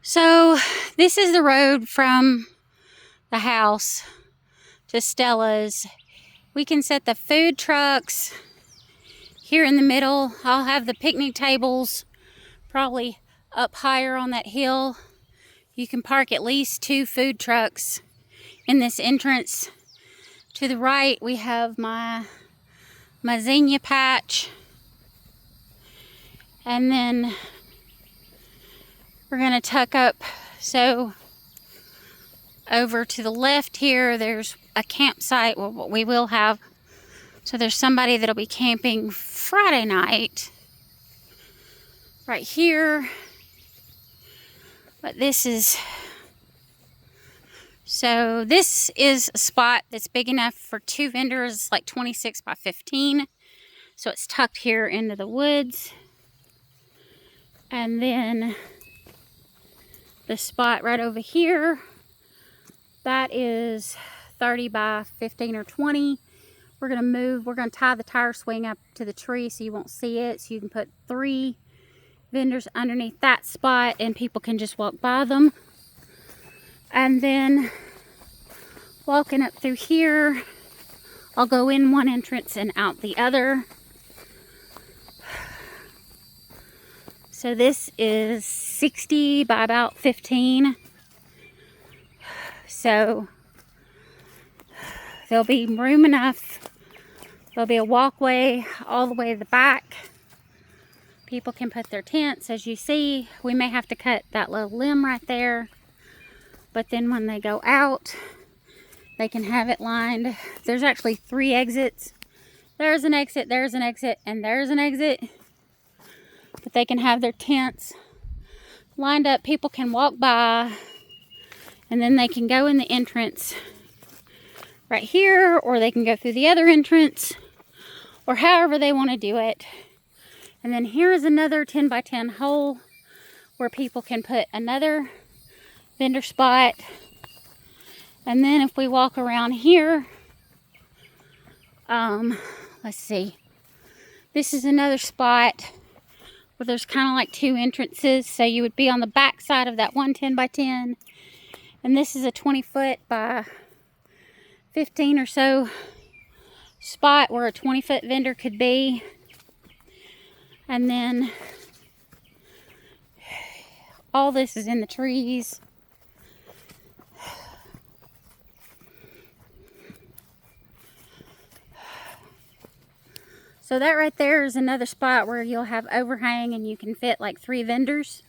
So this is the road from the house to Stella's. We can set the food trucks here in the middle. I'll have the picnic tables probably up higher on that hill. You can park at least 2 food trucks in this entrance. To the right, we have my zinnia patch. And then we're gonna tuck up. So over to the left here, there's a campsite. Well, we will have. So there's somebody that'll be camping Friday night right here. But this is a spot that's big enough for 2 vendors. It's like 26 by 15. So it's tucked here into the woods. And then the spot right over here, that is 30 by 15 or 20. We're gonna tie the tire swing up to the tree so you won't see it. So you can put 3 vendors underneath that spot and people can just walk by them. And then walking up through here, I'll go in one entrance and out the other. So this is 60 by about 15. So there'll be room enough. There'll be a walkway all the way to the back. People can put their tents. As you see, we may have to cut that little limb right there. But then when they go out, they can have it lined. There's actually 3 exits. There's an exit, there's an exit, and there's an exit. But they can have their tents lined up. People can walk by, and then they can go in the entrance right here, or they can go through the other entrance, or however they want to do it. And then here is another 10 by 10 hole where people can put another vendor spot. And then if we walk around here, let's see, this is another spot where there's kind of like 2 entrances. So you would be on the back side of that one 10 by 10. And this is a 20 foot by 15 or so spot where a 20 foot vendor could be. And then all this is in the trees. So that right there is another spot where you'll have overhang and you can fit like 3 vendors.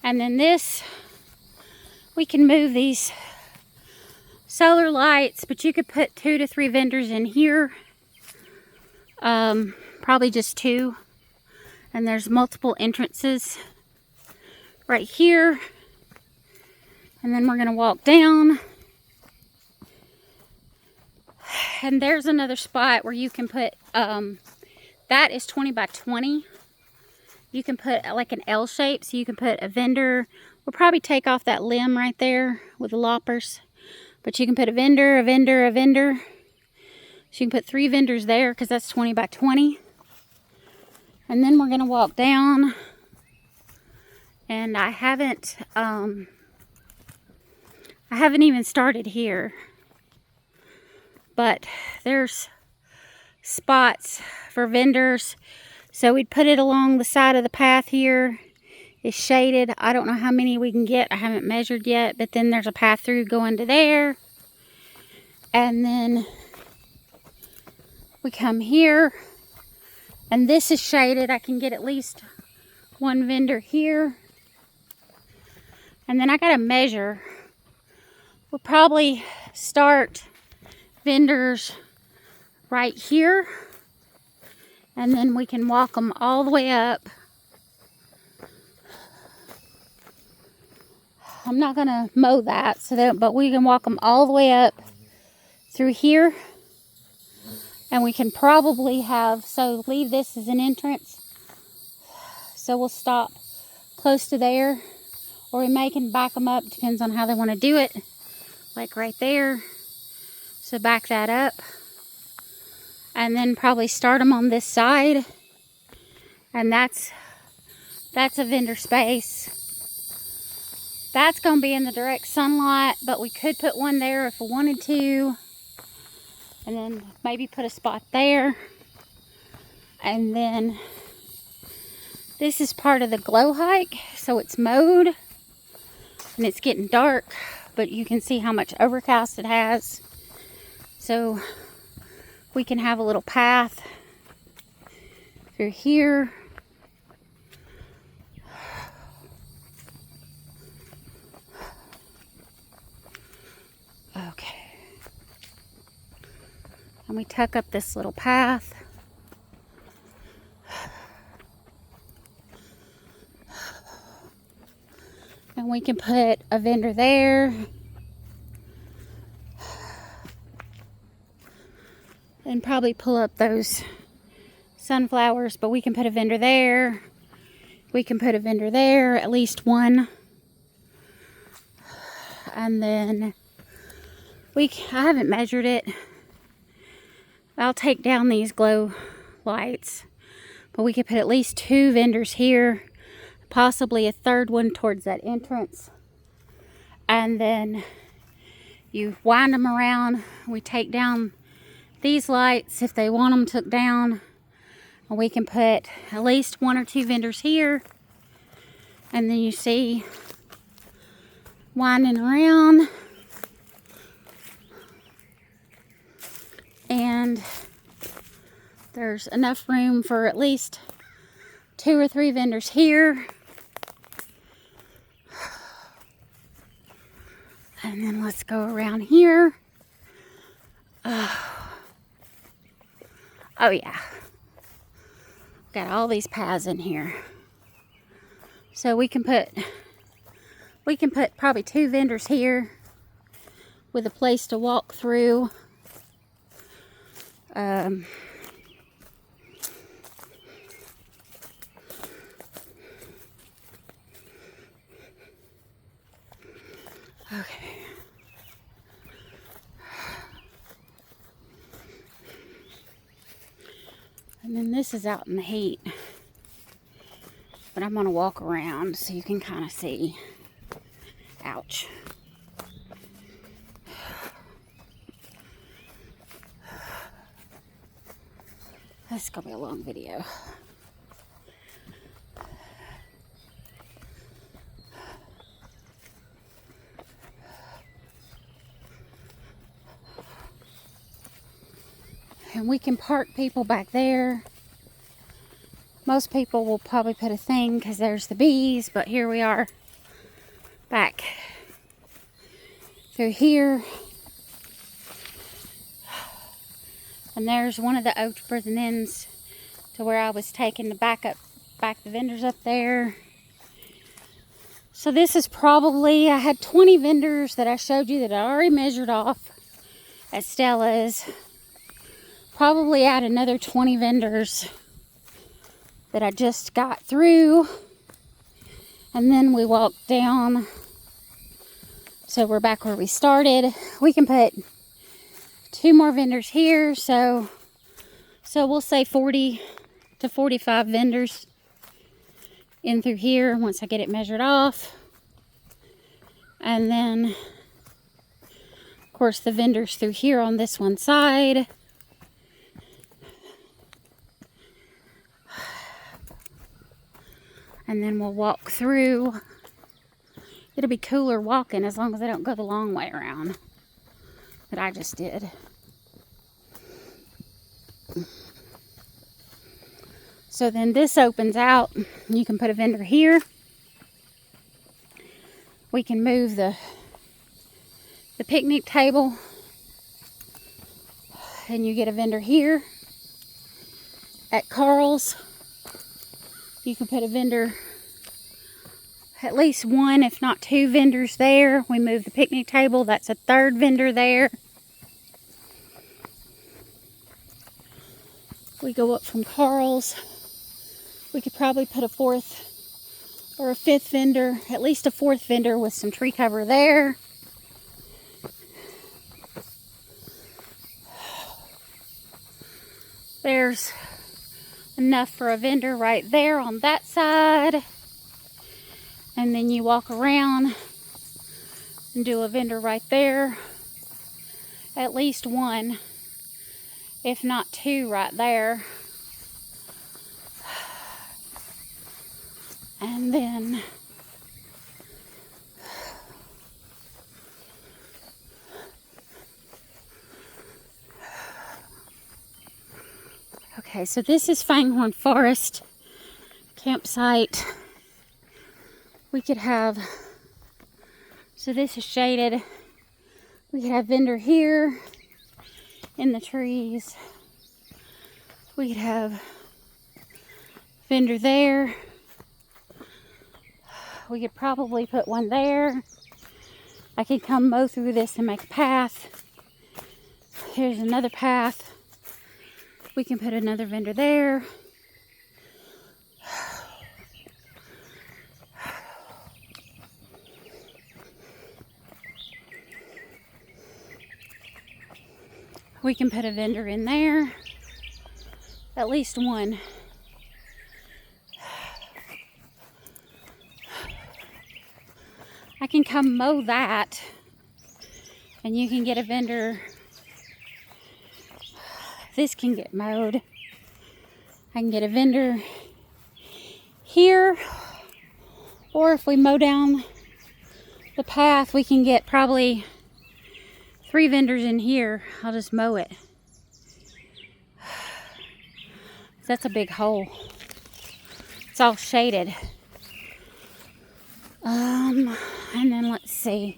And then this, we can move these solar lights, but you could put 2 to 3 vendors in here. Probably just 2. And there's multiple entrances right here. And then we're gonna walk down. And there's another spot where you can put, that is 20 by 20. You can put like an L shape, so you can put a vendor. We'll probably take off that limb right there with the loppers. But you can put a vendor, a vendor, a vendor. So you can put 3 vendors there because that's 20 by 20. And then we're gonna walk down. And I haven't even started here. But there's spots for vendors. So we'd put it along the side of the path here. It's shaded. I don't know how many we can get. I haven't measured yet. But then there's a path through going to there. And then we come here. And this is shaded. I can get at least 1 vendor here. And then I gotta measure. We'll probably start vendors right here, and then we can walk them all the way up. I'm not gonna mow that, but we can walk them all the way up through here, and we can probably leave this as an entrance. So we'll stop close to there, or we may can back them up, depends on how they want to do it, like right there. So back that up, and then probably start them on this side, and that's a vendor space. That's going to be in the direct sunlight, but we could put one there if we wanted to. And then maybe put a spot there. And then this is part of the glow hike, so it's mowed. And it's getting dark, but you can see how much overcast it has. So we can have a little path through here. Okay. And we tuck up this little path. And we can put a vendor there. And probably pull up those sunflowers, but we can put a vendor there. We can put a vendor there, at least one. And then I haven't measured it. I'll take down these glow lights, but we could put at least 2 vendors here, possibly a third one towards that entrance. And then you wind them around. We take down these lights if they want them took down. And we can put at least 1 or 2 vendors here. And then you see winding around. And there's enough room for at least 2 or 3 vendors here. And then let's go around here. Oh yeah. Got all these paths in here. So we can put probably 2 vendors here with a place to walk through. Okay. And then this is out in the heat. But I'm going to walk around so you can kind of see. Ouch. This is going to be a long video. And we can park people back there. Most people will probably put a thing because there's the bees, but here we are back through here. And there's one of the openings ends to where I was taking the back the vendors up there. So this is probably, I had 20 vendors that I showed you that I already measured off at Stella's. Probably add another 20 vendors that I just got through. And then we walk down. So we're back where we started. We can put 2 more vendors here. So we'll say 40 to 45 vendors in through here once I get it measured off. And then, of course, the vendors through here on this one side. And then we'll walk through. It'll be cooler walking as long as I don't go the long way around that I just did. So then this opens out. You can put a vendor here. We can move the picnic table. And you get a vendor here. At Carl's, you can put a vendor, at least 1, if not 2 vendors there. We move the picnic table. That's a 3rd vendor there. We go up from Carl's. We could probably put a 4th or a 5th vendor, at least a 4th vendor with some tree cover there. There's enough for a vendor right there on that side. And then you walk around And do a vendor right there. At least one, if not two right there. And then okay, so this is Fanghorn Forest campsite. We could have, so this is shaded. We could have vendor here in the trees. We could have vendor there. We could probably put one there. I could come mow through this and make a path. Here's another path. We can put another vendor there. We can put a vendor in there. At least one. I can come mow that, and you can get a vendor. This can get mowed. I can get a vendor here, or if we mow down the path, we can get probably 3 vendors in here. I'll just mow it. That's a big hole. It's all shaded. And then let's see.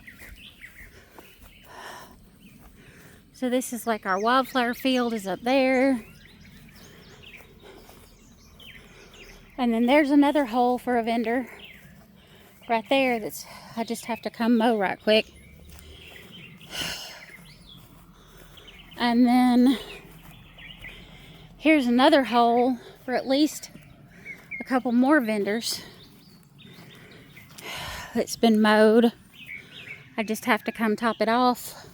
So this is like our wildflower field is up there. And then there's another hole for a vendor right there that's, I just have to come mow right quick. And then here's another hole for at least a couple more vendors that's been mowed. I just have to come top it off.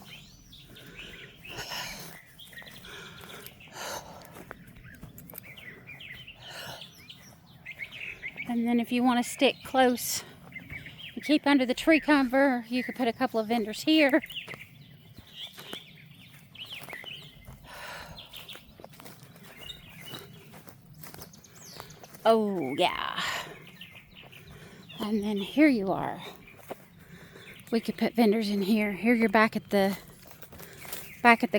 And then if you want to stick close and keep under the tree cover, you could put a couple of vendors here. Oh yeah. And then here you are. We could put vendors in here. Here you're back at the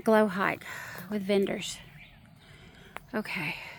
glow hike with vendors. Okay.